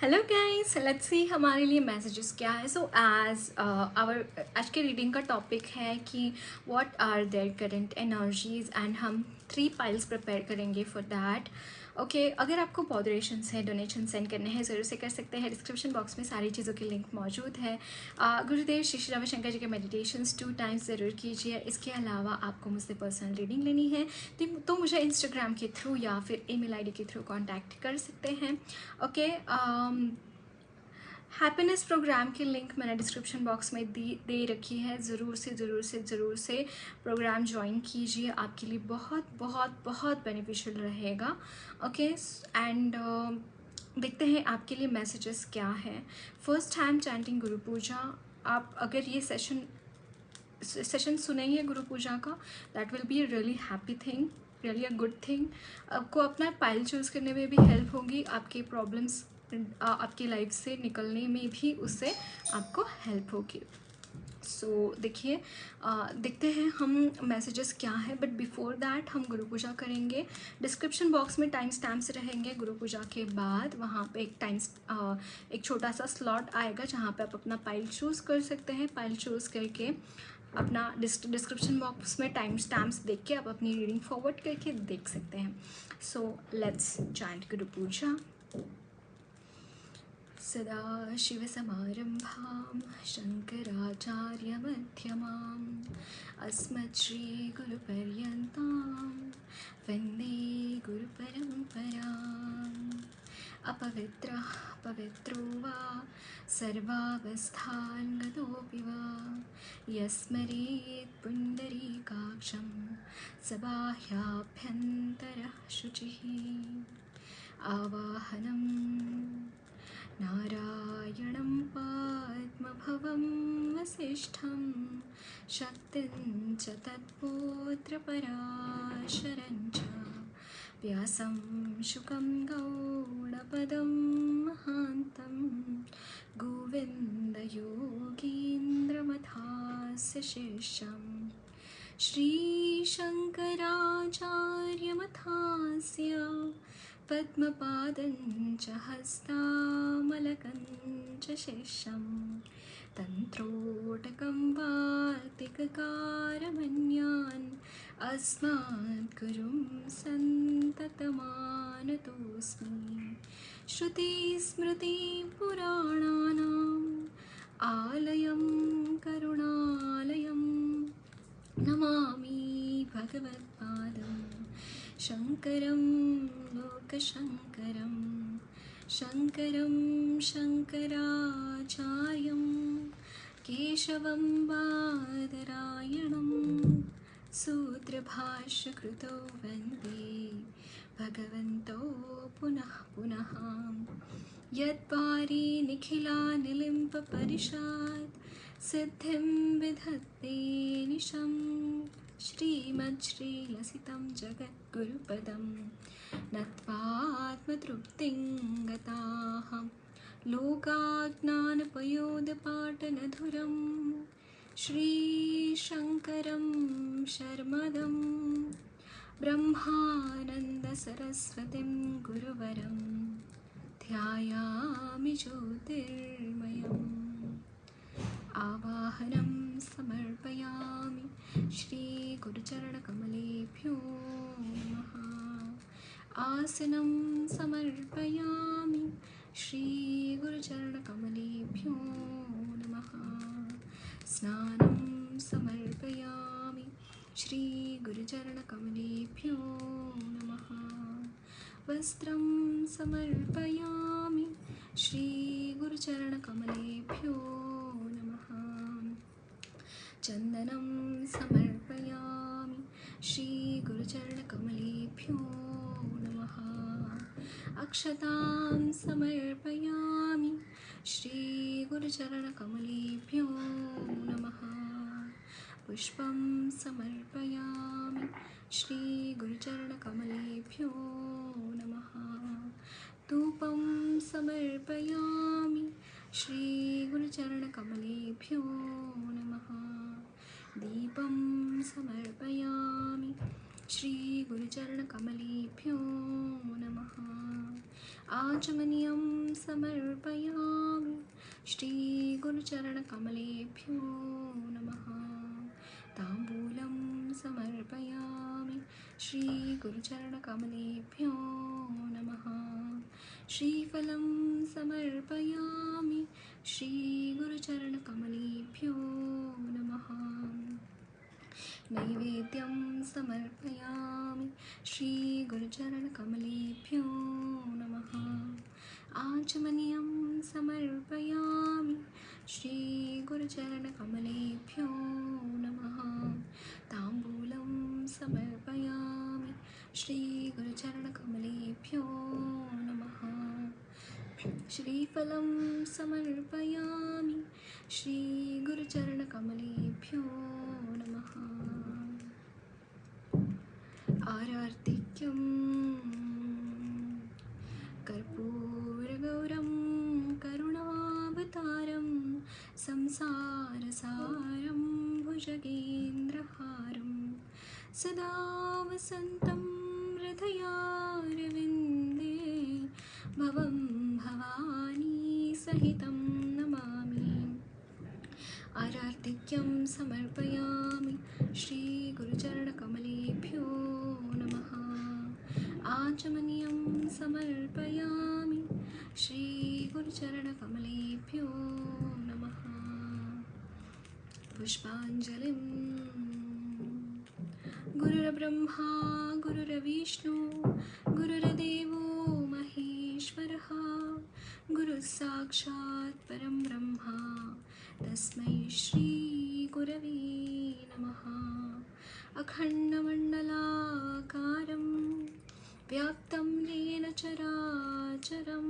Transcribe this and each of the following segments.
Hello guys, let's see हमारे लिए messages क्या है। सो एज आवर आज के रीडिंग का टॉपिक है कि what are their current energies and हम 3 पाइल्स प्रिपेयर करेंगे फॉर दैट। ओके, अगर आपको मॉडरेशन है, डोनेशन सेंड करने हैं, ज़रूर से कर सकते हैं। डिस्क्रिप्शन बॉक्स में सारी चीज़ों की लिंक मौजूद है। गुरुदेव श्री श्री रविशंकर जी के मेडिटेशंस 2 टाइम्स ज़रूर कीजिए। इसके अलावा आपको मुझसे पर्सनल रीडिंग लेनी है तो मुझे इंस्टाग्राम के थ्रू या फिर ईमेल आईडी के थ्रू कांटेक्ट कर सकते हैं। ओके, हैप्पीनेस प्रोग्राम की लिंक मैंने डिस्क्रिप्शन बॉक्स में दे रखी है। ज़रूर से प्रोग्राम ज्वाइन कीजिए, आपके लिए बहुत बहुत बहुत बेनिफिशियल रहेगा। ओके, एंड देखते हैं आपके लिए मैसेजेस क्या है। फर्स्ट टाइम चैंटिंग गुरु पूजा। आप अगर ये सेशन सुनेंगे गुरु पूजा का, that will be a really happy thing, really a good thing. आपको अपना पाइल चूज़ करने में भी हेल्प होगी, आपके प्रॉब्लम्स आपकी लाइफ से निकलने में भी उससे आपको हेल्प होगी। सो देखिए, देखते हैं हम मैसेजेस क्या है। बट बिफोर दैट हम गुरु पूजा करेंगे। डिस्क्रिप्शन बॉक्स में टाइम स्टैम्प्स रहेंगे गुरु पूजा के बाद। वहाँ पे एक छोटा सा स्लॉट आएगा जहाँ पे आप अपना पाइल चूज़ कर सकते हैं। पाइल चूज़ करके अपना डिस्क्रिप्शन बॉक्स में टाइम स्टैम्प्स देख के आप अपनी रीडिंग फॉरवर्ड करके देख सकते हैं। सो लेट्स चैंट गुरु पूजा। सदाशिवसमारम्भां शङ्कराचार्यमध्यमाम् अस्मच्छ्रीगुरुपर्यन्तां वन्दे गुरुपरम्पराम्। अपवित्रः पवित्रो वा सर्वावस्थान् गतोऽपि वा यस्मरेत् पुण्डरीकाक्षं स बाह्याभ्यन्तरः शुचिः। आवाहनम् नारायणं पद्मभवं वसिष्ठं शक्तिं च तत्पुत्रपराशरं च व्यासं शुकं गौडपदं महान्तं गोविन्दयोगीन्द्रमथास्य शिष्यं श्रीशङ्कराचार्यमथास्य पद्मपादं च हस्तामलकं च शिष्यं तन्त्रोटकं वार्तिककारमन्यान् अस्मात् गुरुं सन्ततमानतोऽस्मि। श्रुतिस्मृतिपुराणानाम् आलयं करुणालयं नमामि भगवत्पादं शङ्करं लोकशङ्करं शङ्कराचार्यं केशवं बादरायणं सूत्रभाष्यकृतो वन्दे भगवन्तो पुनः पुनः। यत्पारी निखिलानिलिम्पपरिषात् सिद्धिं विधत्ते निशं श्रीमच्छ्रीलसितं जगद्गुरुपदं नत्वात्मतृप्तिं गताः लोकाज्ञानपयोदपाटनधुरं श्रीशङ्करं शर्मदं ब्रह्मानन्दसरस्वतीं गुरुवरं ध्यायामि ज्योतिर्मयम्। आवाहनं समर्पयामि श्रीगुरुचरणकमलेभ्यो नमः। आसनं समर्पयामि श्रीगुरुचरणकमलेभ्यो नमः। स्नानं समर्पयामि श्रीगुरुचरणकमलेभ्यो नमः। वस्त्रं समर्पयामि श्रीगुरुचरणकमलेभ्यो नमः। चन्दनं समर्पयामि श्रीगुरुचरणकमलेभ्यो नमः। अक्षतां समर्पयामि श्रीगुरुचरणकमलेभ्यो नमः। पुष्पं समर्पयामि श्रीगुरुचरणकमलेभ्यो नमः। धूपं समर्पयामि श्रीगुरुचरणकमलेभ्यो नमः। दीपं समर्पयामि श्रीगुरुचरणकमलेभ्यो नमः। आचमनीयं समर्पयामि श्रीगुरुचरणकमलेभ्यो नमः। ताम्बूलं समर्पयामि श्रीगुरुचरणकमलेभ्यो नमः। श्रीफलं समर्पयामि श्रीगुरुचरणकमलेभ्यो नमः। नैवेद्यं समर्पयामि श्रीगुरुचरणकमलेभ्यो नमः। आचमनीयं समर्पयामि श्रीगुरुचरणकमलेभ्यो नमः। ताम्बूलं समर्पयामि श्रीगुरुचरणकमलेभ्यो नमः। श्रीफलं समर्पयामि श्रीगुरुचरणकमलेभ्यो नमः। आरार्तिक्यं कर्पूरगौरं करुणावतारं संसारसारं भुजगेन्द्रहारं सदा वसन्तं हृदयारविन्दे भवं भवानी सहितं नमामि। आरार्तिक्यं समर्पयामि श्रीगुरुचरणकमलेभ्यो नमः। आचमनीयं समर्पयामि श्रीगुरुचरणकमलेभ्यो नमः। पुष्पाञ्जलिं गुरुर्ब्रह्मा गुरुर्विष्णु गुरुर्देवो महेश्वरः गुरुः साक्षात् परं ब्रह्मा तस्मै श्री गुरवे नमः। अखण्डमण्डलाकारं व्याप्तं येन चराचरं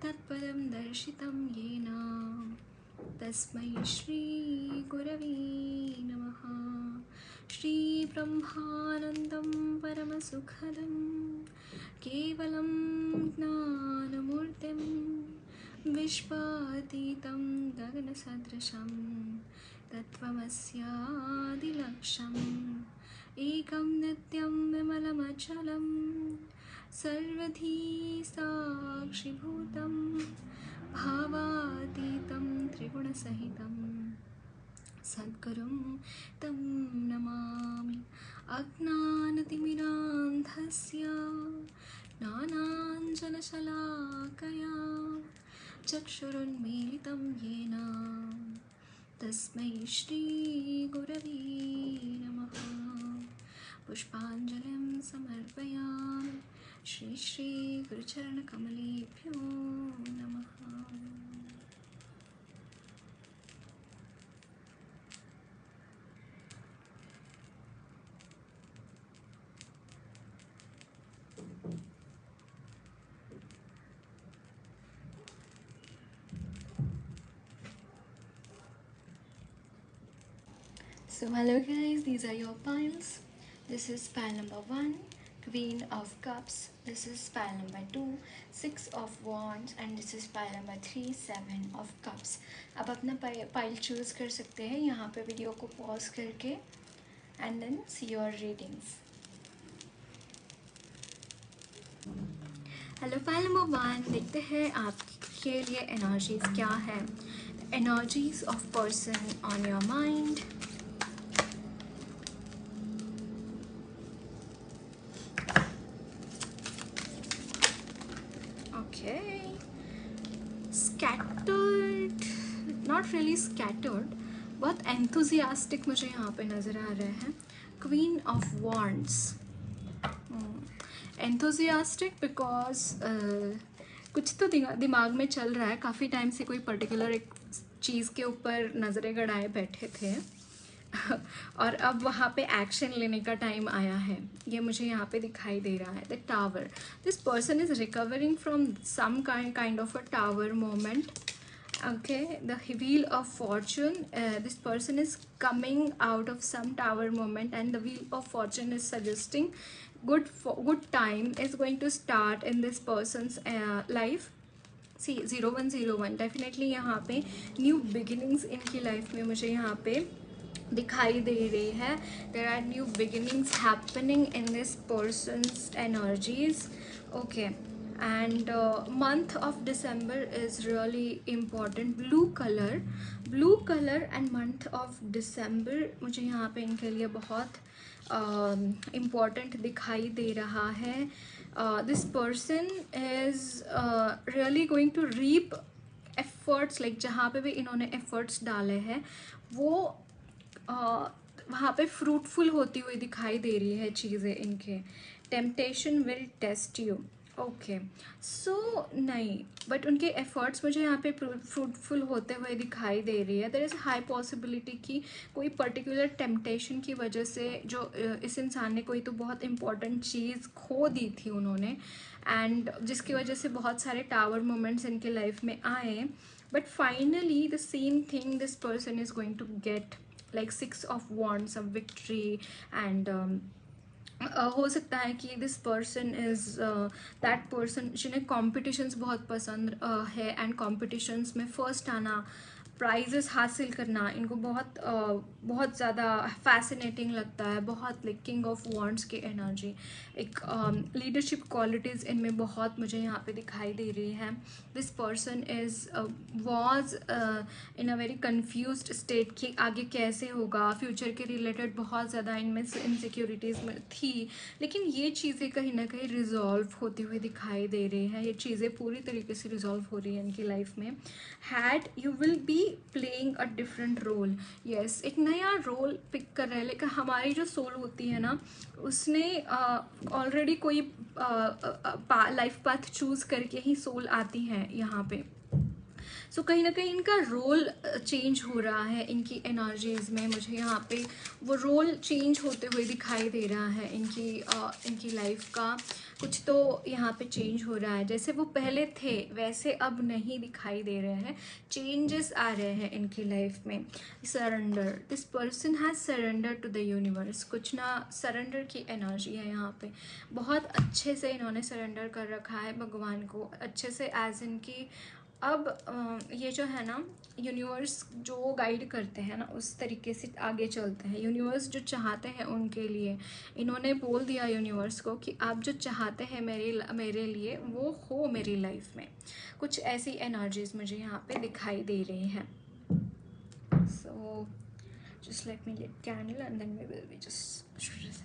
तत्पदं दर्शितं येन तस्मै श्री गुरवे नमः। श्रीब्रह्मानन्दं परमसुखदं केवलं ज्ञानमूर्तिं विश्वातीतं गगनसदृशं तत्त्वमस्यादिलक्ष्यम् एकं नित्यं विमलमचलं सर्वधी साक्षिभूतं भावातीतं त्रिगुणसहितं सद्गुरुं तं नमामि। अज्ञानतिमिरान्धस्य ज्ञानाञ्जनशलाकया चक्षुरुन्मीलितं येन तस्मै श्रीगुरवे नमः। पुष्पाञ्जलिं समर्पयामि श्रीगुरुचरणकमलेभ्यो नमः। So hello guys, these are your piles. This is pile number 1, Queen of Cups. This is pile number 2, 6 of Wands, and this is pile number 3, 7 of Cups. अब अपना पाइल चूज़ कर सकते हैं यहाँ पे वीडियो को पॉज करके and then see your readings. Hello pile number 1, देखते हैं आपके लिए एनर्जीज क्या है. Energies of person on your mind. Scattered, not really scattered, बहुत एंथुजियास्टिक मुझे यहाँ पे नज़र आ रहे हैं. Queen of wands, enthusiastic because कुछ तो दिमाग में चल रहा है. काफ़ी टाइम से कोई पर्टिकुलर एक चीज़ के ऊपर नज़रें गड़ाए बैठे थे और अब वहाँ पे एक्शन लेने का टाइम आया है. ये मुझे यहाँ पे दिखाई दे रहा है. The tower, this person is recovering from some kind of a tower moment. Okay, the wheel of fortune, this person is coming out of some tower moment and the wheel of fortune is suggesting good time is going to start in this person's life. See 0101 definitely यहाँ पे new beginnings इनकी life में मुझे यहाँ पे दिखाई दे रही है. There are new beginnings happening in this person's energies. Okay, and month of December is really important. Blue colour and month of December मुझे यहाँ पे इनके लिए बहुत इम्पॉर्टेंट दिखाई दे रहा है. This person is really going to reap efforts, like जहाँ पे भी इन्होंने एफर्ट्स डाले हैं वो वहाँ पे फ्रूटफुल होती हुई दिखाई दे रही है चीज़ें इनके. Temptation will test you. Okay, so नहीं, बट उनके एफर्ट्स मुझे यहाँ पे फ्रूटफुल होते हुए दिखाई दे रही है. देयर इज़ हाई पॉसिबिलिटी कि कोई पर्टिकुलर टेम्पटेशन की वजह से जो इस इंसान ने कोई तो बहुत इंपॉर्टेंट चीज़ खो दी थी उन्होंने, एंड जिसकी वजह से बहुत सारे टावर मोमेंट्स इनके लाइफ में आए. But finally the same thing this person is going to get, like 6 of wands, a victory, and हो सकता है कि this person is that person जिन्हें कॉम्पिटिशन्स बहुत पसंद है, एंड कॉम्पिटिशन्स में फ़र्स्ट आना, प्राइजेस हासिल करना इनको बहुत ज़्यादा फैसिनेटिंग लगता है. बहुत लाइक किंग ऑफ वॉन्ड्स की एनर्जी, एक लीडरशिप क्वालिटीज़ इनमें बहुत मुझे यहाँ पे दिखाई दे रही है. This person is was in a very confused state कि आगे कैसे होगा, फ्यूचर के रिलेटेड बहुत ज़्यादा इनमें इनसिक्योरिटीज़ में थी, लेकिन ये चीज़ें कहीं ना कहीं रिजॉल्व होती हुई दिखाई दे रही हैं. ये चीज़ें पूरी तरीके से रिजॉल्व हो रही हैं इनकी लाइफ में. Had you will be playing a different role. Yes, एक नया रोल पिक कर रहे हैं, लेकिन हमारी जो सोल होती है ना, उसने ऑलरेडी कोई लाइफ पाथ चूज़ करके ही सोल आती है यहाँ पे. सो कहीं ना कहीं इनका रोल चेंज हो रहा है इनकी एनर्जीज़ में. मुझे यहाँ पे वो रोल चेंज होते हुए दिखाई दे रहा है इनकी लाइफ का. कुछ तो यहाँ पे चेंज हो रहा है. जैसे वो पहले थे वैसे अब नहीं दिखाई दे रहे हैं. चेंजेस आ रहे हैं इनकी लाइफ में. Surrender, this person has surrender to the universe. कुछ ना सरेंडर की एनर्जी है यहाँ पे. बहुत अच्छे से इन्होंने सरेंडर कर रखा है भगवान को, अच्छे से, एज इनकी अब ये जो है ना, यूनिवर्स जो गाइड करते हैं ना उस तरीके से आगे चलते हैं. यूनिवर्स जो चाहते हैं उनके लिए इन्होंने बोल दिया यूनिवर्स को कि आप जो चाहते हैं मेरे लिए वो हो मेरी लाइफ में. कुछ ऐसी एनर्जीज मुझे यहाँ पे दिखाई दे रही हैं. So just let me get candle and then we will be just.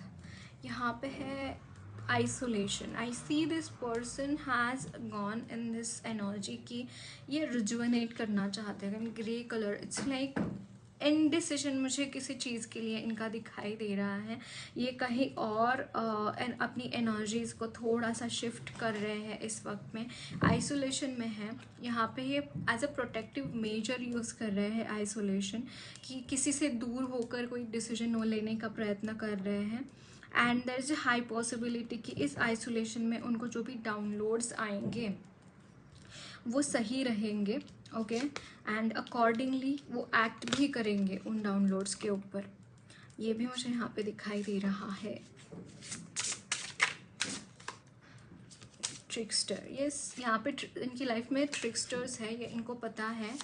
यहाँ पे है isolation. I see this person has gone in this energy कि ये रिजुवनेट करना चाहते हैं. Grey colour, it's like indecision मुझे किसी चीज़ के लिए इनका दिखाई दे रहा है. ये कहीं और अपनी एनर्जीज़ को थोड़ा सा शिफ्ट कर रहे हैं इस वक्त में. आइसोलेशन में है यहाँ पे. ये as a protective measure use कर रहे हैं आइसोलेशन, कि किसी से दूर होकर कोई डिसीजन लेने का प्रयत्न कर रहे हैं. And there is a high possibility कि इस आइसोलेशन में उनको जो भी डाउनलोड्स आएंगे वो सही रहेंगे. ओके, एंड अकॉर्डिंगली वो एक्ट भी करेंगे उन डाउनलोड्स के ऊपर. ये भी मुझे यहाँ पे दिखाई दे रहा है. ट्रिक्स्टर, यस, यहाँ पे इनकी लाइफ में ट्रिक्स्टर्स है, ये इनको पता है.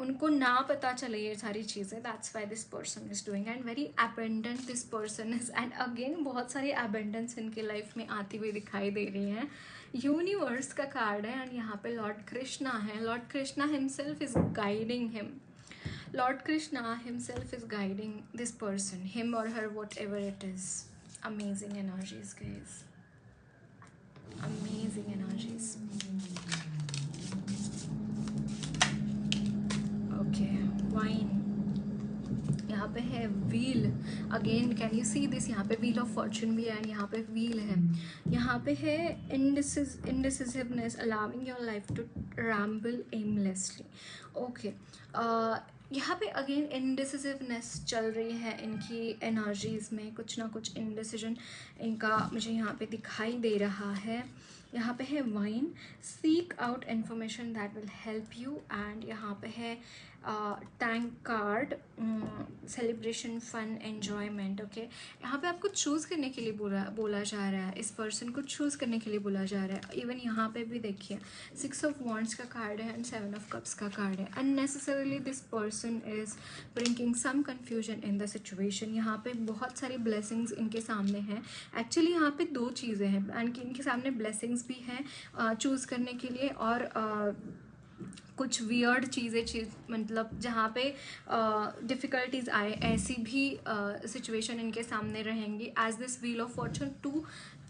उनको ना पता चले ये सारी चीज़ें. That's why this person is doing, and very abundant this person is. And again बहुत सारी अबेंडेंस इनके लाइफ में आती हुई दिखाई दे रही हैं. यूनिवर्स का कार्ड है, एंड यहाँ पे लॉर्ड कृष्णा है. Lord Krishna himself is guiding him. Lord Krishna himself is guiding this person, him और her, whatever it is. Amazing energies guys, amazing energies. Okay, wine. यहाँ पे है wheel. Again can you see this? यहाँ पे wheel of Fortune भी है, and यहाँ पे व्हील है. यहाँ पे है indecisiveness, allowing your life to ramble aimlessly. Okay, यहाँ पे अगेन इनडिसिसिवनेस चल रही है इनकी एनर्जीज़ में. कुछ ना कुछ इनडिसीजन इनका मुझे यहाँ पे दिखाई दे रहा है. यहाँ पे है wine. Seek out information that will help you. And यहाँ पे है tank card. Celebration, fun, enjoyment. Okay, यहाँ पे आपको चूज़ करने के लिए बोला जा रहा है, इस पर्सन को चूज़ करने के लिए बोला जा रहा है। इवन यहाँ पे भी देखिए 6 ऑफ वॉन्ड्स का कार्ड है एंड 7 ऑफ कप्स का कार्ड है। Unnecessarily this person is bringing some confusion in the situation. यहाँ पे बहुत सारी ब्लेसिंग्स इनके सामने हैं। एक्चुअली यहाँ पे 2 चीज़ें हैं एंड इनके सामने ब्लेसिंग्स भी हैं चूज़ करने के लिए, और कुछ वियर्ड चीज़ें मतलब जहाँ पे डिफ़िकल्टीज आए ऐसी भी सिचुएशन इनके सामने रहेंगी। As this wheel of fortune,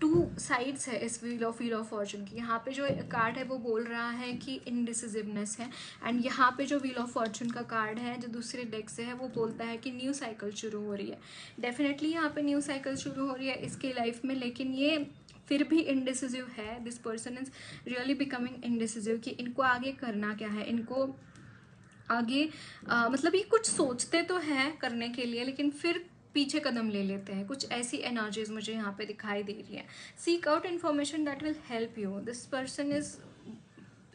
two sides है इस व्हील ऑफ फॉर्चून की। यहाँ पे जो कार्ड है वो बोल रहा है कि इनडिसिसिवनेस है, एंड यहाँ पे जो व्हील ऑफ फॉर्चून का कार्ड है जो दूसरे डेक से है वो बोलता है कि न्यू साइकिल शुरू हो रही है। डेफिनेटली यहाँ पे न्यू साइकिल शुरू हो रही है इसके लाइफ में, लेकिन ये फिर भी इनडिसिसिव है। This person is really becoming indecisive कि इनको आगे करना क्या है, इनको आगे मतलब ये कुछ सोचते तो है करने के लिए लेकिन फिर पीछे कदम ले लेते हैं। कुछ ऐसी एनर्जीज मुझे यहाँ पे दिखाई दे रही है। Seek out information that will help you. This person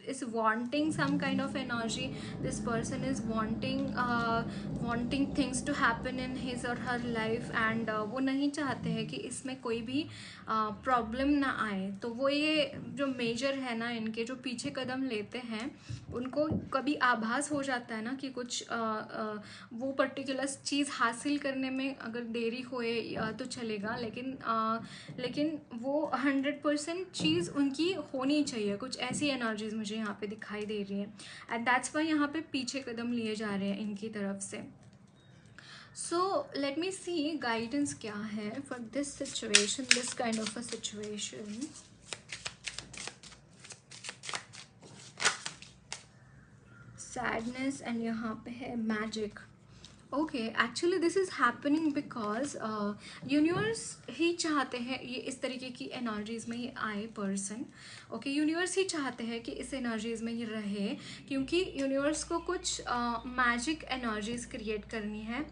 is wanting some kind of energy. This person is wanting things to happen in his or her life, and वो नहीं चाहते हैं कि इसमें कोई भी प्रॉब्लम ना आए। तो वो ये जो मेजर है ना इनके, जो पीछे कदम लेते हैं उनको कभी आभास हो जाता है ना कि कुछ वो पर्टिकुलर चीज़ हासिल करने में अगर देरी होए तो चलेगा, लेकिन वो 100% चीज़ उनकी होनी चाहिए। कुछ ऐसी एनर्जीज मुझे यहाँ पे दिखाई दे रही है एंड दैट्स वाई यहाँ पे पीछे कदम लिए जा रहे हैं इनकी तरफ से। सो लेट मी सी गाइडेंस क्या है for this situation, this kind of a situation. Sadness and यहाँ पे है magic. Okay, actually this is happening because universe ही चाहते हैं ये इस तरीके की एनर्जीज़ में ये आए पर्सन। ओके, यूनिवर्स ही चाहते हैं कि इस एनर्जीज़ में ये रहे, क्योंकि यूनिवर्स को कुछ मैजिक एनर्जीज़ क्रिएट करनी है।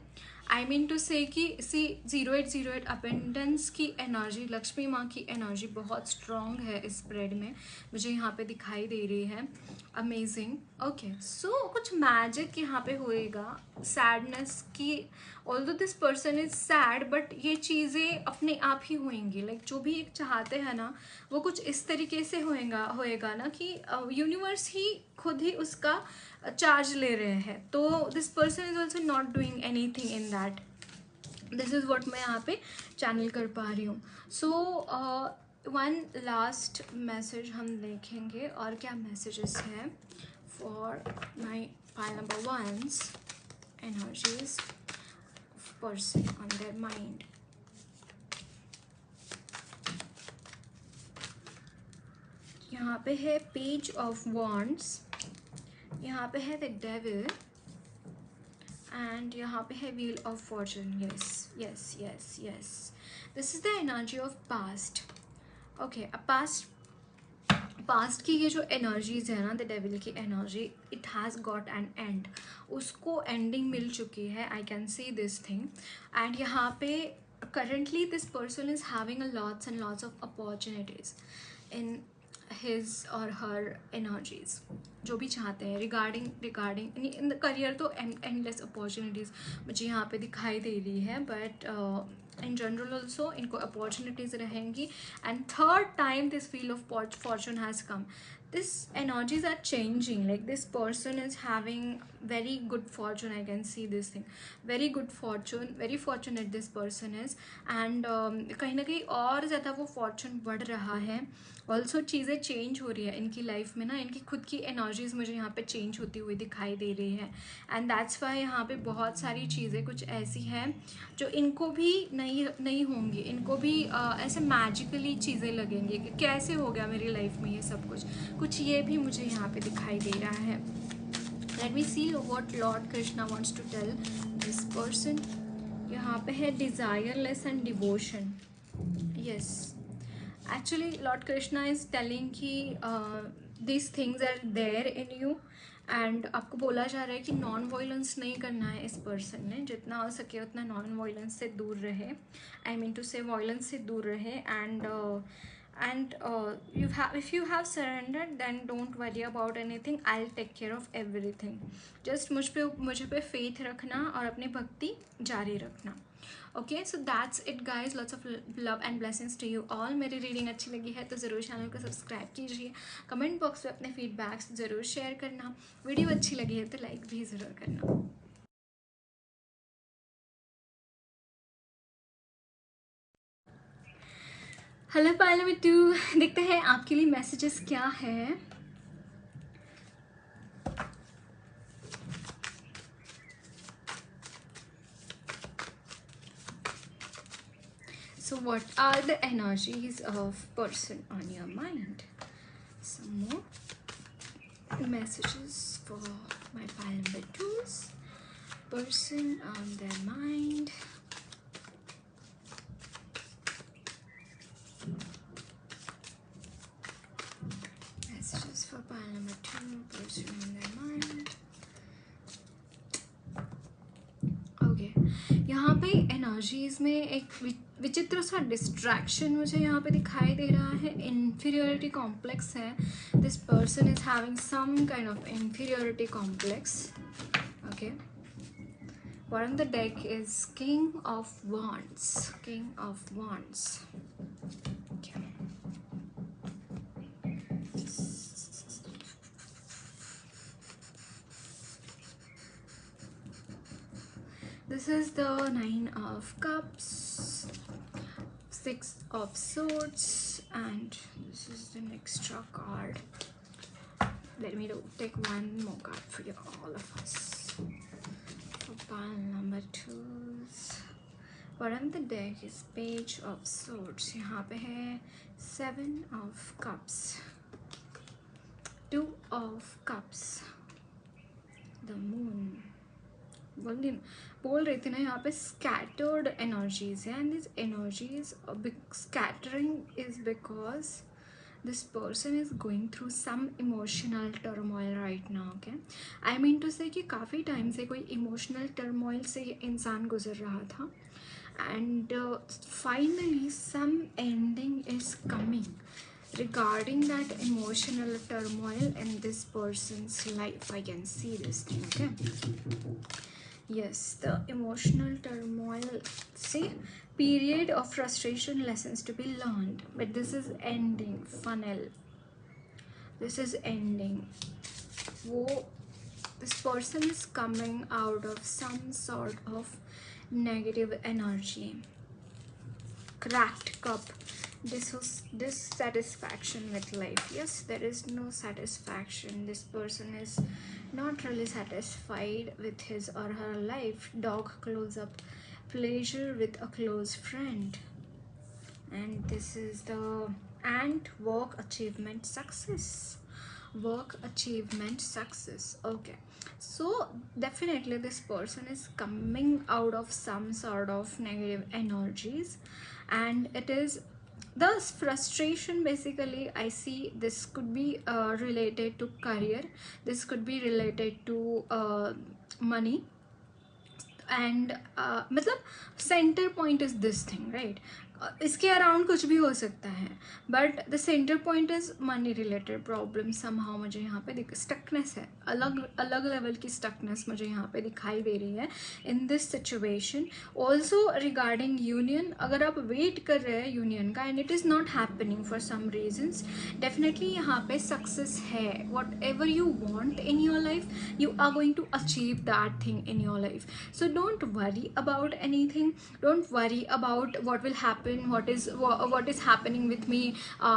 आई मीन टू से कि सी 0808 अपेंडेंस की एनर्जी, लक्ष्मी माँ की एनर्जी बहुत स्ट्रॉन्ग है इस स्प्रेड में, मुझे यहाँ पे दिखाई दे रही है। अमेजिंग। ओके, सो कुछ मैजिक यहाँ पे होएगा सैडनेस की। Although this person is sad but ये चीज़ें अपने आप ही होएंगी। लाइक जो भी एक चाहते हैं ना वो कुछ इस तरीके से होएगा ना कि यूनिवर्स ही खुद ही उसका चार्ज ले रहे हैं। तो this person is also not doing any thing in that. This is what मैं यहाँ पे चैनल कर पा रही हूँ। सो वन लास्ट मैसेज हम देखेंगे और क्या मैसेजेस है for my pile number one's energies person on their mind. यहाँ पे है पेज ऑफ वॉन्ड्स, यहाँ पे है द डेविल एंड यहाँ पे है wheel of Fortune. Yes yes yes yes, this is the energy of past. Okay, past की ये जो एनर्जीज है ना, द डेविल की energy, it has got an and. उसको एंडिंग मिल चुकी है, आई can see this thing. And यहाँ पे currently this person is having a lots and lots of opportunities in his or her energies, जो भी चाहते हैं रिगार्डिंग इन द करियर। तो एंडलेस अपॉर्चुनिटीज़ मुझे यहाँ पे दिखाई दे रही है, बट इन जनरल ऑल्सो इनको अपॉर्चुनिटीज़ रहेंगी। And third time this wheel of Fortune has come. This energies are changing, like this person is having very good fortune, I can see this thing, very good fortune, very fortunate this person is, and कहीं ना कहीं और ज़्यादा वो fortune बढ़ रहा है। Also चीज़ें चेंज हो रही है इनकी लाइफ में ना, इनकी खुद की एनर्जीज़ मुझे यहाँ पे चेंज होती हुई दिखाई दे रही है। एंड दैट्स वाई यहाँ पे बहुत सारी चीज़ें कुछ ऐसी हैं जो इनको भी नहीं होंगी, इनको भी ऐसे मैजिकली चीज़ें लगेंगी कि कैसे हो गया मेरी लाइफ में ये सब कुछ ये भी मुझे यहाँ पे दिखाई दे रहा है। Let me see what lord Krishna wants to tell this person. यहाँ पे है desireless and devotion. Yes, actually lord Krishna is telling कि this things are there in you, and आपको बोला जा रहा है कि नॉन वायलेंस नहीं करना है। इस पर्सन ने जितना हो सके उतना नॉन वायलेंस से दूर रहे, आई मीन टू से वायलेंस से दूर रहे। And and if you have surrendered, then don't worry about anything. I'll take care of everything. just मुझ पे faith रखना और अपनी भक्ति जारी रखना. Okay, so that's it guys. Lots of love and blessings to you all. मेरी reading अच्छी लगी है तो ज़रूर चैनल को सब्सक्राइब कीजिए. कमेंट बॉक्स में अपने फीडबैक्स ज़रूर शेयर करना. वीडियो अच्छी लगी है तो लाइक भी ज़रूर करना. हेलो पायला बिट्टू, देखते हैं आपके लिए मैसेजेस क्या है. So what are the energies of person on your mind? Some more messages for my Palambittus. Person on their mind. Messages for Palambittu, person on their mind. Okay, यहाँ पे एनर्जीज में एक विचित्र सा डिस्ट्रैक्शन मुझे यहाँ पे दिखाई दे रहा है. इन्फीरियोरिटी कॉम्प्लेक्स है. This person is having some kind of inferiority complex. Okay, what on the deck is King of Wands. King of Wands. Okay. This is the Nine of Cups, Six of Swords, and this is the extra card. Let me take one more card for you, all of us. For pile number 2. What on the deck is Page of Swords. यहाँ पे है Seven of Cups, Two of Cups, the Moon. बोल रही थी ना यहाँ पे scattered energies है, and these energies scattering is because this person is going through some emotional turmoil right now. Okay, I mean to say कि काफ़ी time से कोई emotional turmoil से ये इंसान गुजर रहा था, and finally some ending is coming regarding that emotional turmoil in this person's life. I can see this thing. Okay, yes, the emotional turmoil, see, period of frustration, lessons to be learned, but this is ending. Funnel, this is ending. This person is coming out of some sort of negative energy. Cracked cup, dissatisfaction with life. Yes, there is no satisfaction. This person is not really satisfied with his or her life. Dog close up, pleasure with a close friend, and this is the and work achievement success. Work achievement success. Okay, so definitely this person is coming out of some sort of negative energies, and it is the frustration. Basically, I see this could be related to career, this could be related to money, and मतलब center point is this thing, right? इसके around कुछ भी हो सकता है, but the centre point is money related problem. Somehow मुझे यहाँ पे स्टकनेस है, अलग अलग लेवल की स्टकनेस मुझे यहाँ पे दिखाई दे रही है in this situation. Also regarding union, अगर आप वेट कर रहे हैं यूनियन का and it is not happening for some reasons, definitely यहाँ पे सक्सेस है. Whatever you want in your life, you are going to achieve that thing in your life. So don't worry about anything, don't worry about what will happen, what is happening with me,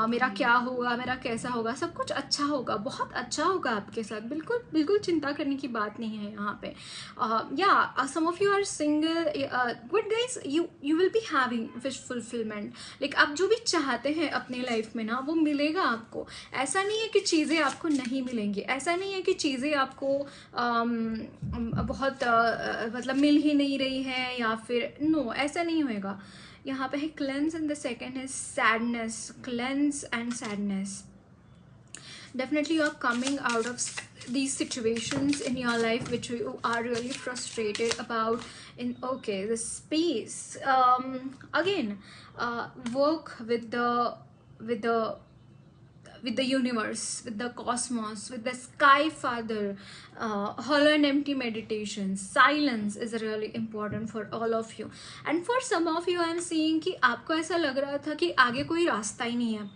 मेरा क्या होगा, मेरा कैसा होगा. सब कुछ अच्छा होगा, बहुत अच्छा होगा आपके साथ. बिल्कुल बिल्कुल चिंता करने की बात नहीं है यहाँ पे. Some of you are single, good guys, you will be having wish fulfilment. Like आप जो भी चाहते हैं अपने लाइफ में ना, वो मिलेगा आपको. ऐसा नहीं है कि चीज़ें आपको नहीं मिलेंगी, ऐसा नहीं है कि चीज़ें आपको बहुत मतलब मिल ही नहीं रही है, या फिर नो, ऐसा नहीं होएगा. यहाँ पे है cleanse and the second is sadness. Cleanse and sadness. Definitely you are coming out of these situations in your life which you are really frustrated about. In the space, again, work with the with the universe, with the cosmos, with the sky father. Hollow and empty meditation, silence is really important for all of you. And for some of you I am seeing कि आपको ऐसा लग रहा था कि आगे कोई रास्ता ही नहीं है,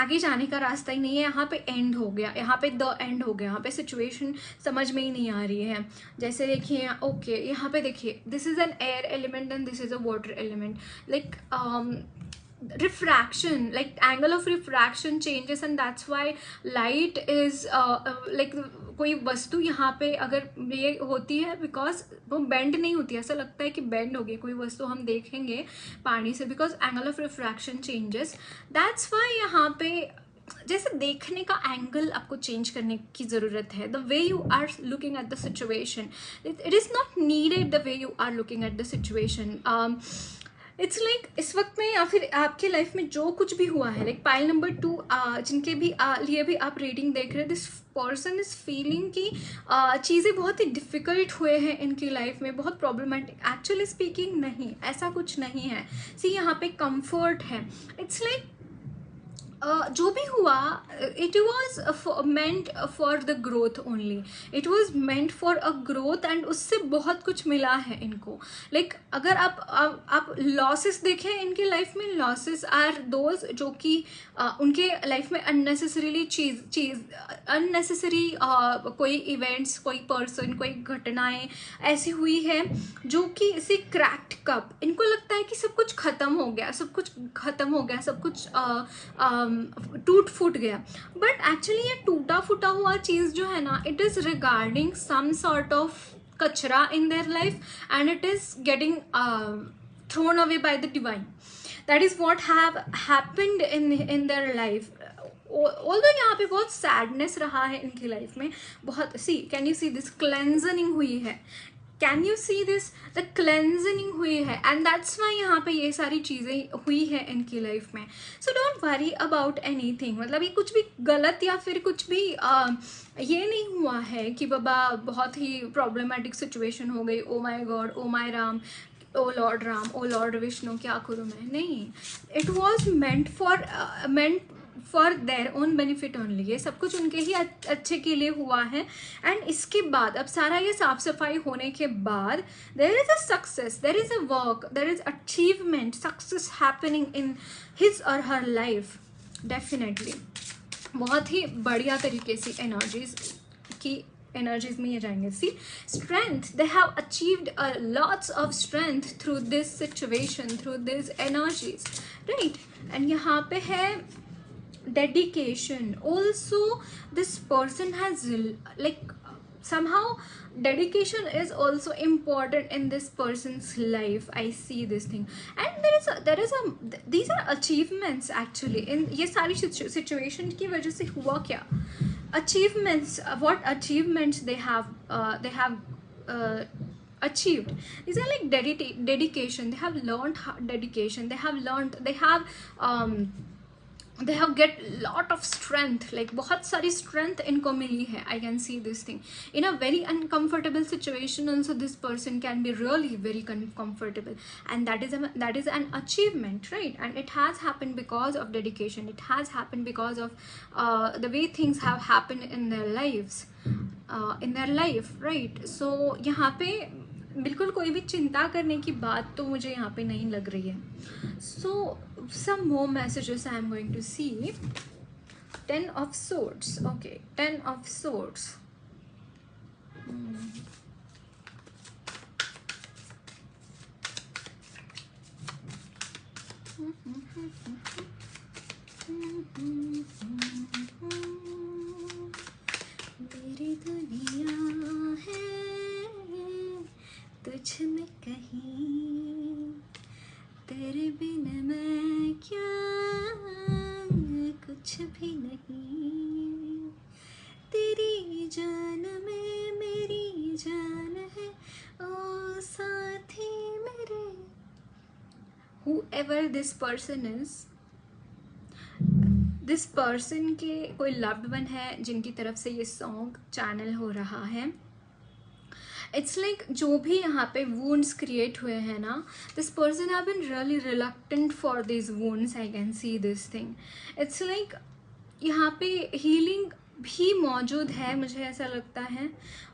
आगे जाने का रास्ता ही नहीं है, यहाँ पे एंड हो गया, यहाँ पे द एंड हो गया, यहाँ पे सिचुएशन समझ में ही नहीं आ रही है. जैसे देखिए ओके यहाँ पे देखिए, this is an air element and this is a water element. Like refraction, like angle of refraction changes, and that's why light is like कोई वस्तु यहाँ पे अगर ये होती है बिकॉज वो बेंड नहीं होती, ऐसा लगता है कि बेंड हो गई कोई वस्तु हम देखेंगे पानी से, because angle of refraction changes. That's why यहाँ पे जैसे देखने का एंगल आपको चेंज करने की ज़रूरत है. The way you are looking at the situation, it is not needed the way you are looking at the situation. It's like इस वक्त में या फिर आपके लाइफ में जो कुछ भी हुआ है, लाइक पाइल नंबर 2 जिनके भी लिए भी आप रीडिंग देख रहे हैं, दिस पर्सन इज फीलिंग कि चीज़ें बहुत ही डिफ़िकल्ट हुए हैं इनकी लाइफ में, बहुत प्रॉब्लमेटिक. एक्चुअली स्पीकिंग नहीं, ऐसा कुछ नहीं है. सी यहाँ पे कंफर्ट है. इट्स लाइक जो भी हुआ it was meant for the growth only, it was meant for a growth, and उससे बहुत कुछ मिला है इनको. लाइक अगर आप लॉसेस देखें इनके लाइफ में, लॉसेस आर दोज जो कि उनके लाइफ में अननेसेसरी अननेसेसरी कोई इवेंट्स, कोई पर्सन, कोई घटनाएं ऐसी हुई है जो कि इसी क्रैक्ड कप, इनको लगता है कि सब कुछ ख़त्म हो गया, सब कुछ ख़त्म हो गया, सब कुछ टूट फूट गया. बट एक्चुअली ये टूटा फूटा हुआ चीज़ जो है ना, it is regarding some sort of कचरा in their life, and it is getting thrown away by the divine. That is what have happened in their life. Although यहाँ पे बहुत सैडनेस रहा है इनकी लाइफ में, बहुत. See can you see this cleansing हुई है, can you see this, the cleansing हुई है, एंड दैट्स वाई यहाँ पे ये सारी चीज़ें हुई है इनकी लाइफ में. सो डोंट वरी अबाउट एनीथिंग. मतलब ये कुछ भी गलत या फिर कुछ भी ये नहीं हुआ है कि बाबा बहुत ही प्रॉब्लमेटिक सिचुएशन हो गई, ओ माई गॉड, ओ माई राम, ओ लॉर्ड राम, ओ लॉर्ड विष्णु, क्या करूँ मैं. नहीं, it was meant for their own benefit only. ये सब कुछ उनके ही अच्छे के लिए हुआ है. एंड इसके बाद अब सारा ये साफ सफाई होने के बाद there is a success, there is a work, there is achievement, success happening in his or her life. Definitely बहुत ही बढ़िया तरीके से एनर्जीज में ये जाएंगे. See strength, they have achieved lots of strength through this situation, through this energies, right. And यहाँ पे है dedication. Also this person has like somehow dedication is also important in this person's life. I see this thing, and there is a these are achievements actually in ये सारी situation की वजह से हुआ क्या, achievements, what achievements they have achieved. These are like dedication. They have learned dedication, they have get lot of strength, like बहुत सारी strength इनको मिली है. I can see this thing in a very uncomfortable situation. Also this person can be really very comfortable, and that is an achievement, right? And it has happened because of dedication. It has happened because of the way things have happened in their lives, in their life, right? So यहाँ पे बिल्कुल कोई भी चिंता करने की बात तो मुझे यहाँ पे नहीं लग रही है. So some more messages I am going to see. 10 of swords. Okay, 10 of swords. मेरी दुनिया है तुझ में कहीं, तेरे बिन मैं क्या, कुछ भी नहीं. तेरी जान में मेरी जान है, ओ साथी मेरे. Whoever this person is, this person के कोई loved one है जिनकी तरफ से ये सॉन्ग चैनल हो रहा है. इट्स लाइक जो भी यहाँ पे वुंड्स क्रिएट हुए हैं ना, this person have been really reluctant for this wounds, I can see this thing. It's like यहाँ पे हीलिंग भी मौजूद है, मुझे ऐसा लगता है।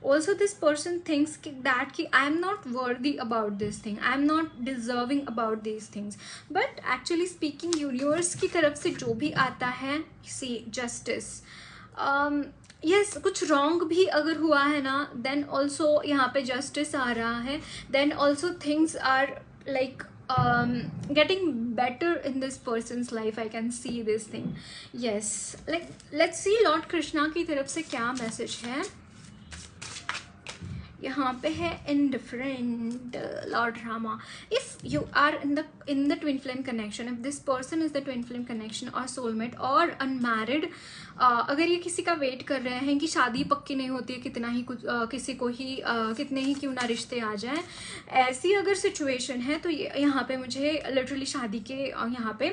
Also this person thinks that कि I am not worthy about this thing, I am not deserving about this things, but actually speaking universe की तरफ से जो भी आता है, सी जस्टिस, यस कुछ रॉन्ग भी अगर हुआ है ना, देन ऑल्सो यहाँ पे जस्टिस आ रहा है, then also things are like getting better in this person's life, I can see this thing, yes। like let's see Lord Krishna की तरफ से क्या मैसेज है यहाँ पे है। indifferent Lord Rama, if you are in the twin flame connection, if this person is the twin flame connection or soulmate or unmarried, अगर ये किसी का वेट कर रहे हैं कि शादी पक्की नहीं होती है, कितना ही कुछ किसी को ही कितने ही क्यों ना रिश्ते आ जाएं, ऐसी अगर सिचुएशन है तो यहाँ पे मुझे लिटरली शादी के यहाँ पे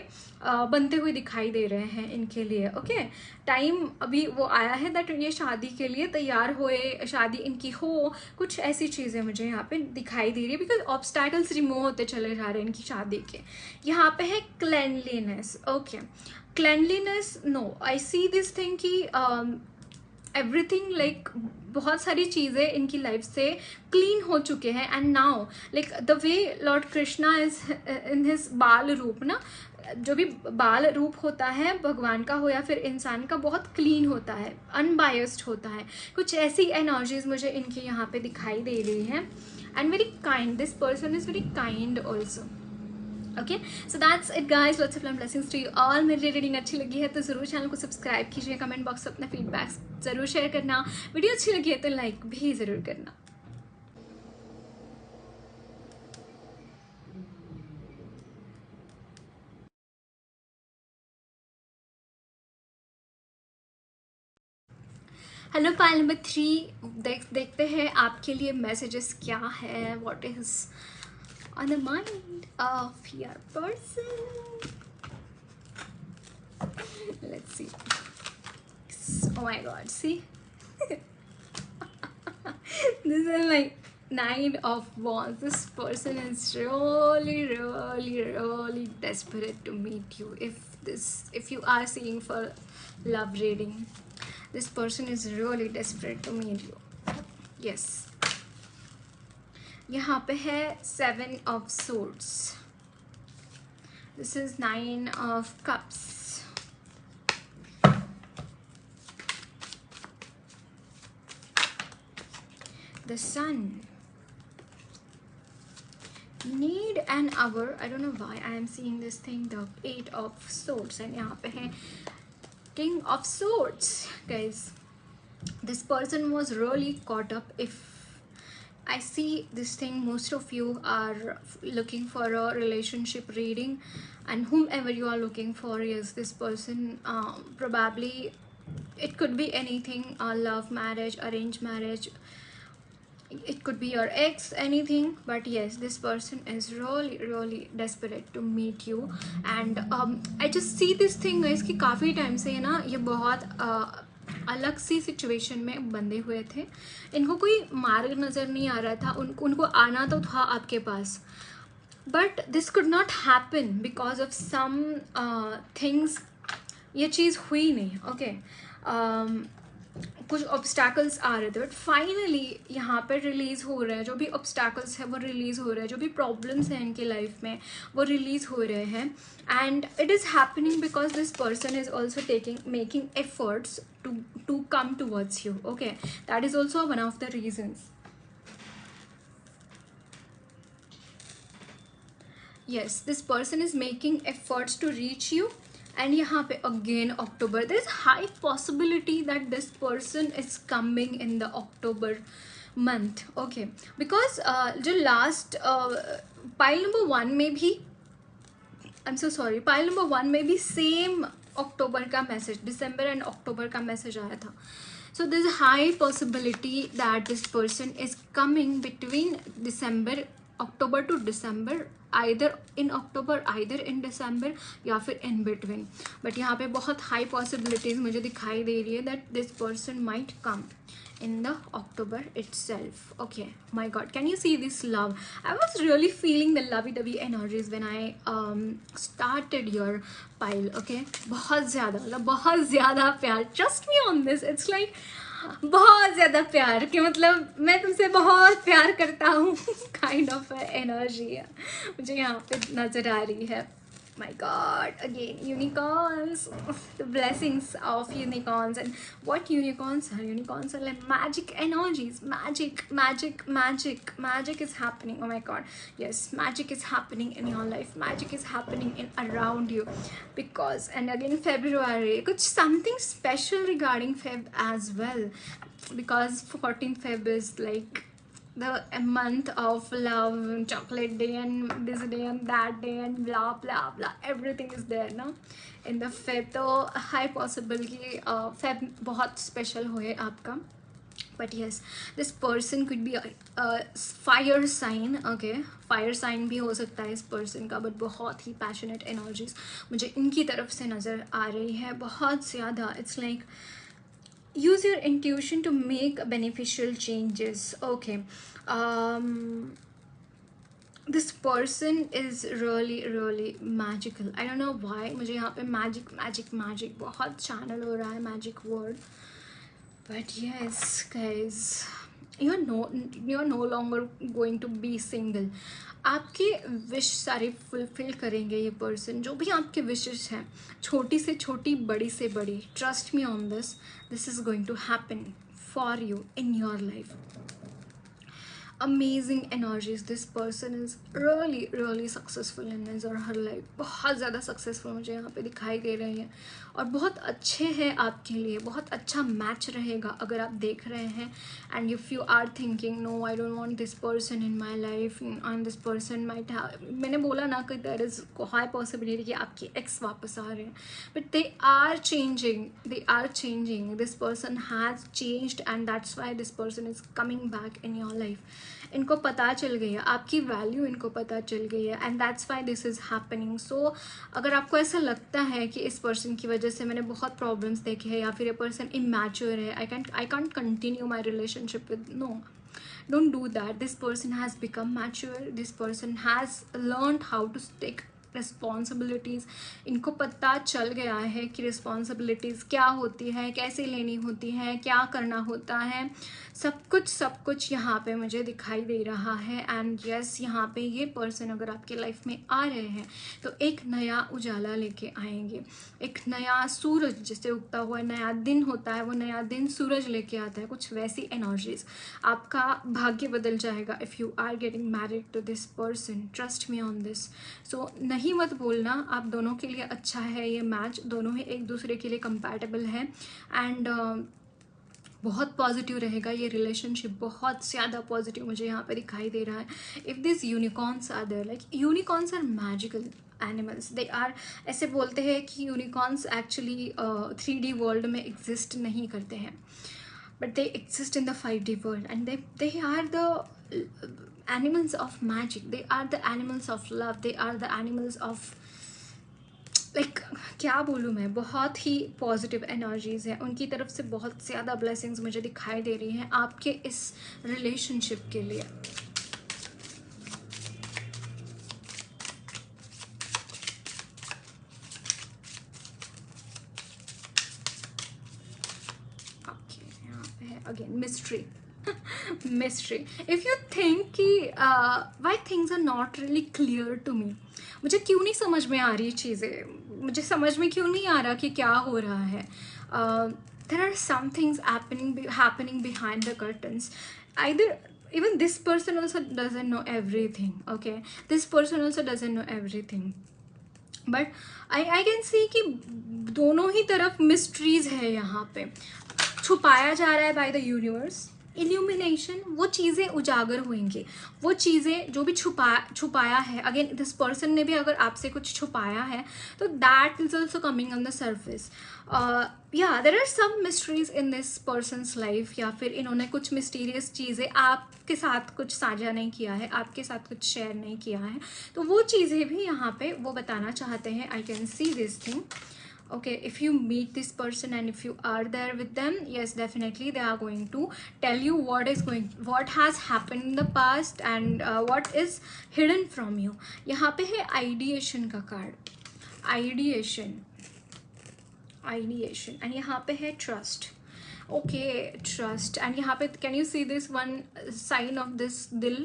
बनते हुए दिखाई दे रहे हैं इनके लिए। ओके, टाइम अभी वो आया है दैट ये शादी के लिए तैयार हुए, शादी इनकी हो, कुछ ऐसी चीज़ें मुझे यहाँ पे दिखाई दे रही है, बिकॉज ऑब्स्टैकल्स रिमूव होते चले जा रहे हैं इनकी शादी के। यहाँ पे है cleanliness. Okay, cleanliness, no I see this thing कि एवरीथिंग लाइक बहुत सारी चीज़ें इनकी लाइफ से क्लीन हो चुके हैं, and now like the way Lord Krishna is in his बाल रूप ना, जो भी बाल रूप होता है भगवान का हो या फिर इंसान का, बहुत क्लीन होता है, अनबायस्ड होता है, कुछ ऐसी एनर्जीज मुझे इनकी यहाँ पे दिखाई दे रही हैं, and very kind, this person is very kind also. Okay, so that's it guys, lots of love blessings to you all. मेरी रीडिंग अच्छी लगी है तो ज़रूर चैनल को सब्सक्राइब कीजिए, कमेंट बॉक्स में अपना फीडबैक ज़रूर शेयर करना, वीडियो अच्छी लगी है तो लाइक भी ज़रूर करना। हेलो पाइल नंबर 3, देखते हैं आपके लिए मैसेजेस क्या है, what is on the mind of your person, let's see, oh my god, see this is like 9 of Wands. This person is really desperate to meet you. If you are seeing for love reading, this person is really desperate to meet you, yes। यहाँ पे है 7 of Swords, this is 9 of Cups, the Sun, need an hour, I don't know why I am seeing this thing, the 8 of Swords, and यहाँ पे है King of Swords। Guys, this person was really caught up. If I see this thing, most of you are looking for a relationship reading, and whomever you are looking for, yes, this person probably it could be anything, love marriage, arranged marriage, it could be your ex, anything, but yes, this person is really desperate to meet you, and I just see this thing guys कि काफ़ी time से ना ये बहुत अलग सी situation में बंधे हुए थे, इनको कोई मार्ग नज़र नहीं आ रहा था, उनको आना तो था आपके पास, but this could not happen because of some things, ये चीज़ हुई नहीं। ओके, कुछ ऑब्स्टैकल्स आ रहे थे, बट फाइनली यहाँ पर रिलीज़ हो रहे हैं, जो भी ऑब्स्टैकल्स है वो रिलीज़ हो रहे हैं, जो भी प्रॉब्लम्स हैं इनकी लाइफ में वो रिलीज़ हो रहे हैं, and it is happening because this person is also making efforts to come towards you। okay, that is also one of the reasons, yes, this person is making efforts to reach you, and यहाँ पे again October, there is high possibility that this person is coming in the October month। okay, because जो last pile number 1 में भी, I'm so sorry, pile number 1 में भी same अक्टूबर का message, December and October का message आया था, so this high possibility that this person is coming between December October to December, either in October either in December या फिर in between. But यहाँ पे बहुत हाई पॉसिबिलिटीज मुझे दिखाई दे रही है that this person might come in the October itself. Okay, my god, can you see this love? I was really feeling the lovey-dovey energies when I started your pile. Okay, बहुत ज़्यादा, मतलब बहुत ज़्यादा प्यार, trust me on this, it's like बहुत ज़्यादा प्यार कि मतलब मैं तुमसे बहुत प्यार करता हूँ काइंड ऑफ एनर्जी है मुझे यहाँ पे नज़र आ रही है। My god, again unicorns, the blessings of unicorns. And what unicorns are? Unicorns are like magic energies, magic is happening. Oh my god, yes, magic is happening in your life, magic is happening in around you. Because, and again February, kuch something special regarding Feb as well, because 14th Feb is like the month of love, chocolate day and this day and that day and blah blah blah, everything is there ना in the Feb। तो high possible कि Feb बहुत special होए आपका। But yes, this person could be a fire sign. Okay, fire sign भी हो सकता है इस person का, but बहुत ही passionate energies मुझे इनकी तरफ से नज़र आ रही है बहुत ज़्यादा। It's like use your intuition to make beneficial changes. Okay, this person is really magical. I don't know why मुझे यहाँ पे magic बहुत channel हो रहा है magic word। But yes guys, you're no longer going to be single। आपके wish सारे fulfil करेंगे ये पर्सन, जो भी आपके विशेस हैं, छोटी से छोटी बड़ी से बड़ी। Trust me on this is going to happen for you in your life. Amazing energies, this person is really successful in his or her life, बहुत ज़्यादा सक्सेसफुल मुझे यहाँ पे दिखाई दे रहे हैं और बहुत अच्छे हैं आपके लिए, बहुत अच्छा मैच रहेगा अगर आप देख रहे हैं। And if you are thinking no I don't want this person in my life and this person might have, मैंने बोला ना कि देयर इज़ हाई पॉसिबिलिटी कि आपके एक्स वापस आ रहे हैं, but they are changing, this person has changed and that's why this person is coming back in your life. इनको पता चल गई है आपकी वैल्यू, इनको पता चल गई है and that's why this is happening. So अगर आपको ऐसा लगता है कि इस पर्सन की वजह से मैंने बहुत प्रॉब्लम्स देखे हैं या फिर ये पर्सन इमैच्योर है, I can't continue my relationship with, no, don't do that. This person has become mature, this person has learned how to take responsibilities, इनको पता चल गया है कि रिस्पॉन्सिबिलिटीज़ क्या होती है, कैसे लेनी होती है, क्या करना होता है, सब कुछ यहाँ पे मुझे दिखाई दे रहा है। एंड यस, यहाँ पे ये पर्सन अगर आपके लाइफ में आ रहे हैं तो एक नया उजाला लेके आएंगे, एक नया सूरज जैसे उगता हुआ नया दिन होता है, वो नया दिन सूरज लेके आता है, कुछ वैसी एनर्जीज। आपका भाग्य बदल जाएगा if you are getting married to this person, trust me on this. So नहीं मत बोलना, आप दोनों के लिए अच्छा है ये मैच, दोनों ही एक दूसरे के लिए कंपैटिबल है एंड बहुत पॉजिटिव रहेगा ये रिलेशनशिप, बहुत ज़्यादा पॉजिटिव मुझे यहाँ पे दिखाई दे रहा है। If this unicorns are there, like unicorns are magical animals, they are, ऐसे बोलते हैं कि यूनिकॉर्न्स एक्चुअली 3D वर्ल्ड में एग्जिस्ट नहीं करते हैं, but they exist in the 5D world and they are the animals of magic, they are the animals of love, they are the animals of like क्या बोलूँ मैं, बहुत ही positive energies है उनकी तरफ से, बहुत ज़्यादा ब्लेसिंग्स मुझे दिखाई दे रही हैं आपके इस रिलेशनशिप के लिए। ओके, यहाँ पे है again mystery mystery. If you think कि why things are not really clear to me, मुझे क्यों नहीं समझ में आ रही चीज़ें, मुझे समझ में क्यों नहीं आ रहा कि क्या हो रहा है, there are some things happening behind the curtains. Either even this person also doesn't know everything, okay, this person also doesn't know everything, but I can see कि दोनों ही तरफ मिस्ट्रीज है यहाँ पे, छुपाया जा रहा है बाय द यूनिवर्स इल्यूमिनेशन, वो चीज़ें उजागर होंगी, वो चीज़ें जो भी छुपाया है, अगेन दिस पर्सन ने भी अगर आपसे कुछ छुपाया है तो that is also coming on the surface. या there are some mysteries in this person's life, या फिर इन्होंने कुछ मिस्टीरियस चीज़ें आपके साथ कुछ साझा नहीं किया है, आपके साथ कुछ शेयर नहीं किया है, तो वो चीज़ें भी यहाँ पे वो बताना चाहते हैं. आई can see this thing. Okay, if you meet this person and if you are there with them, yes, definitely they are going to tell you what has happened in the past and what is hidden from you. यहाँ पे है ideation का card, ideation, and यहाँ पे है trust. Okay, trust, and यहाँ पे can you see this one sign of this dil?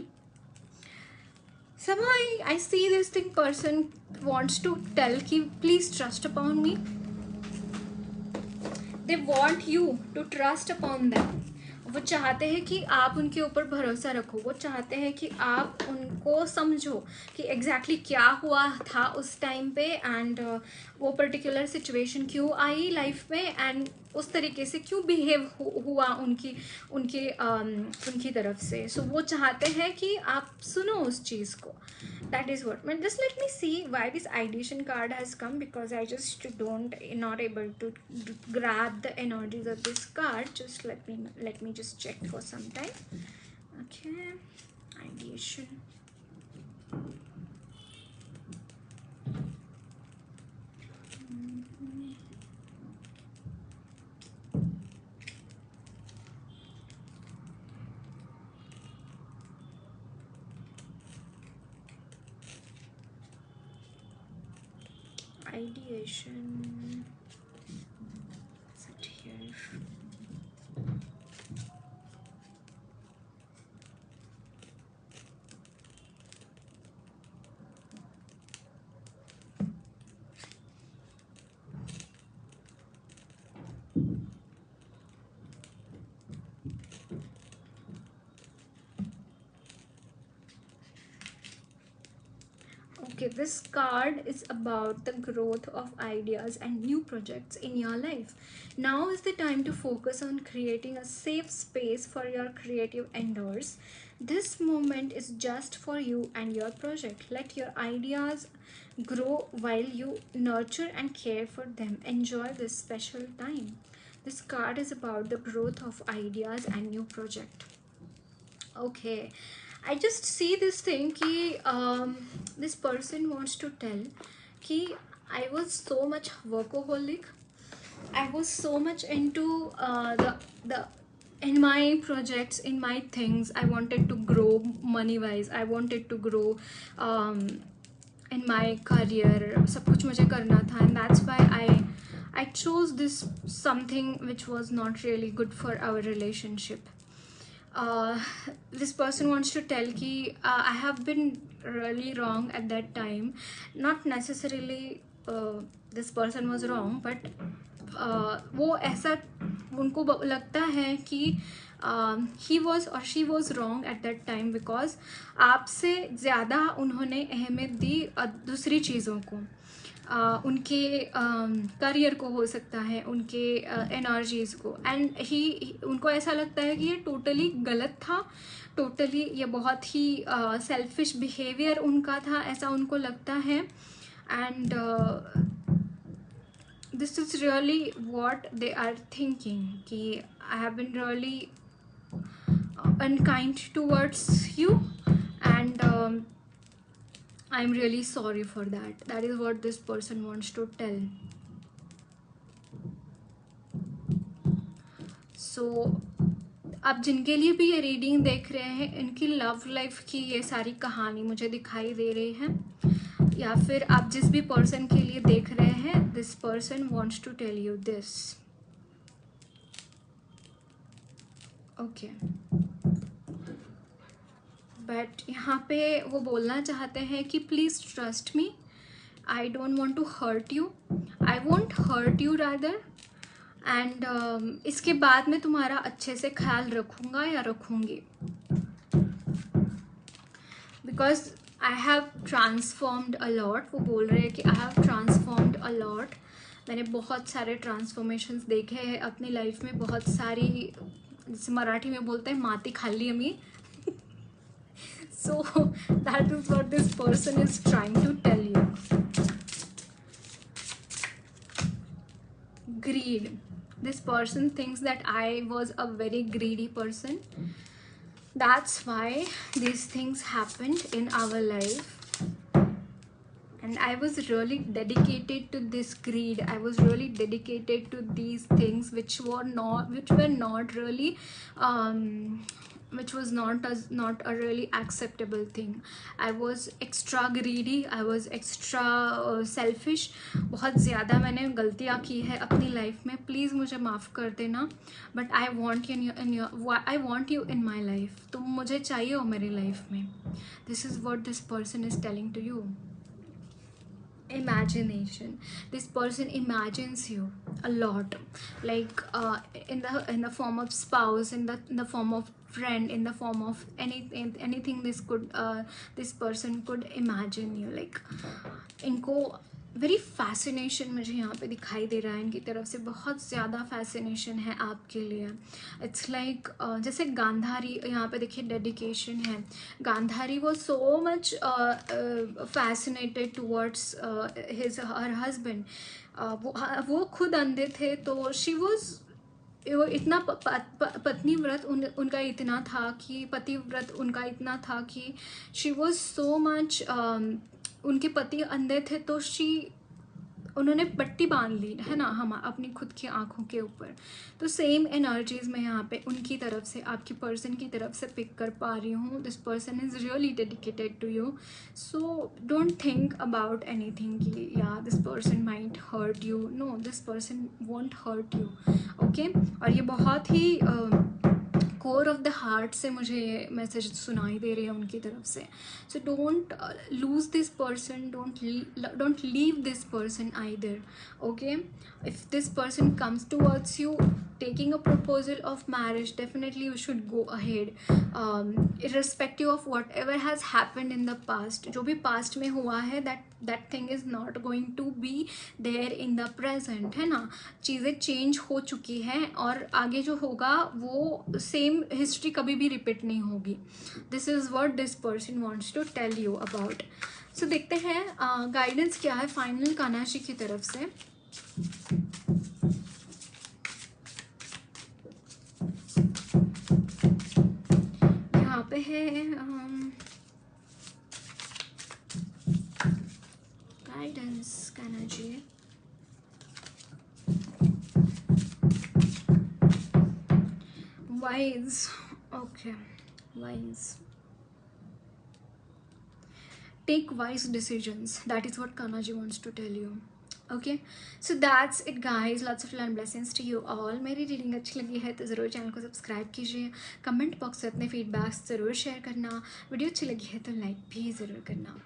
Somehow I see this thing, person wants to tell कि please trust upon me. They want you to trust upon them. वो चाहते हैं कि आप उनके ऊपर भरोसा रखो, वो चाहते हैं कि आप उनको समझो कि एग्जैक्टली क्या हुआ था उस टाइम पे, एंड वो पर्टिकुलर सिचुएशन क्यों आई लाइफ में, एंड उस तरीके से क्यों बिहेव हुआ उनकी तरफ से. सो वो चाहते हैं कि आप सुनो उस चीज़ को. That is what. But just let me see why this ideation card has come, because I just not able to grab the energies of this card. Just let me just check for some time. Okay, ideation. Ideation. Sit here. Okay, this card is about the growth of ideas and new projects in your life. Now is the time to focus on creating a safe space for your creative endeavors. This moment is just for you and your project. Let your ideas grow while you nurture and care for them. Enjoy this special time. This card is about the growth of ideas and new project. Okay, I just see this thing कि this person wants to tell कि I was so much workaholic, I was so much into the in my projects, in my things. I wanted to grow money wise, I wanted to grow in my career. सब कुछ मुझे करना था, and that's why I chose this something which was not really good for our relationship. This person wants to tell कि I have been really wrong at that time. Not necessarily this person was wrong, but वो ऐसा उनको लगता है कि he was or she was wrong at that time because आपसे ज़्यादा उन्होंने अहमियत दी दूसरी चीज़ों को, उनके करियर को हो सकता है, उनके एनर्जीज़ को, एंड उनको ऐसा लगता है कि ये टोटली गलत था, टोटली ये बहुत ही सेल्फिश बिहेवियर उनका था, ऐसा उनको लगता है. And this is really what they are thinking कि I have been really unkind towards you, and I'm really sorry for that. That is what this person wants to tell. So आप जिनके लिए भी ये रीडिंग देख रहे हैं, इनकी लव लाइफ की ये सारी कहानी मुझे दिखाई दे रही है, या फिर आप जिस भी पर्सन के लिए देख रहे हैं, this person wants to tell you this. Okay. But यहाँ पे वो बोलना चाहते हैं कि please trust me, I don't want to hurt you, I want hurt you rather, and इसके बाद मैं तुम्हारा अच्छे से ख्याल रखूँगा या रखूँगी, because I have transformed a lot. वो बोल रहे हैं कि I have transformed a lot. मैंने बहुत सारे ट्रांसफॉर्मेशंस देखे हैं अपनी लाइफ में, बहुत सारी जैसे मराठी में बोलते हैं माती खाली अमी. So that is what this person is trying to tell you. Greed. This person thinks that I was a very greedy person. That's why these things happened in our life. And I was really dedicated to this greed. I was really dedicated to these things which were not really which was not a really acceptable thing. I was extra greedy. I was extra selfish. बहुत ज़्यादा मैंने गलतियाँ की है अपनी life में. Please मुझे माफ़ कर देना. But I want you in my life. तुम मुझे चाहिए हो मेरी लाइफ में. This is what this person is telling to you. Imagination. This person imagines you a lot, like in the form of spouse, in the form of friend, in the form of anything. This person could imagine you. Like इनको very fascination मुझे यहाँ पे दिखाई दे रहा है. इनकी तरफ से बहुत ज़्यादा फैसिनेशन है आपके लिए. इट्स लाइक जैसे गांधारी, यहाँ पे देखिए डेडिकेशन है. Gandhari was so much fascinated towards her husband. वो खुद अंधे थे, तो शी वॉज वो इतना पत्नी व्रत उनका इतना था कि पतिव्रत उनका इतना था कि शी वॉज सो मच. उनके पति अंधे थे, तो उन्होंने पट्टी बांध ली है ना हम अपनी खुद की आँखों के ऊपर. तो सेम एनर्जीज मैं यहाँ पे उनकी तरफ से, आपकी पर्सन की तरफ से पिक कर पा रही हूँ. This person is really dedicated to you. So don't think about anything कि या this person might hurt you. No, this person won't hurt you. Okay. और ये बहुत ही कोर ऑफ द हार्ट से मुझे ये मैसेज सुनाई दे रही है उनकी तरफ से. So don't lose this person, don't leave this person either. Okay. If this person comes towards you taking a proposal of marriage, definitely you should go ahead, irrespective of whatever has happened in the past. जो भी past में हुआ है, that thing is not going to be there in the present, है ना. चीज़ें change हो चुकी हैं और आगे जो होगा वो same history कभी भी repeat नहीं होगी. This is what this person wants to tell you about. So देखते हैं guidance क्या है final कानाशी की तरफ से. पे है गाइडेंस कहना चाहिए. Wise. Okay. Wise. Take wise decisions. That is what Kanhaji wants to tell you. Okay. So that's it guys. Lots of love and blessings to you all. मेरी रीडिंग अच्छी लगी है तो ज़रूर चैनल को सब्सक्राइब कीजिए. कमेंट बॉक्स में अपने फीडबैक्स ज़रूर शेयर करना. वीडियो अच्छी लगी है तो लाइक भी ज़रूर करना.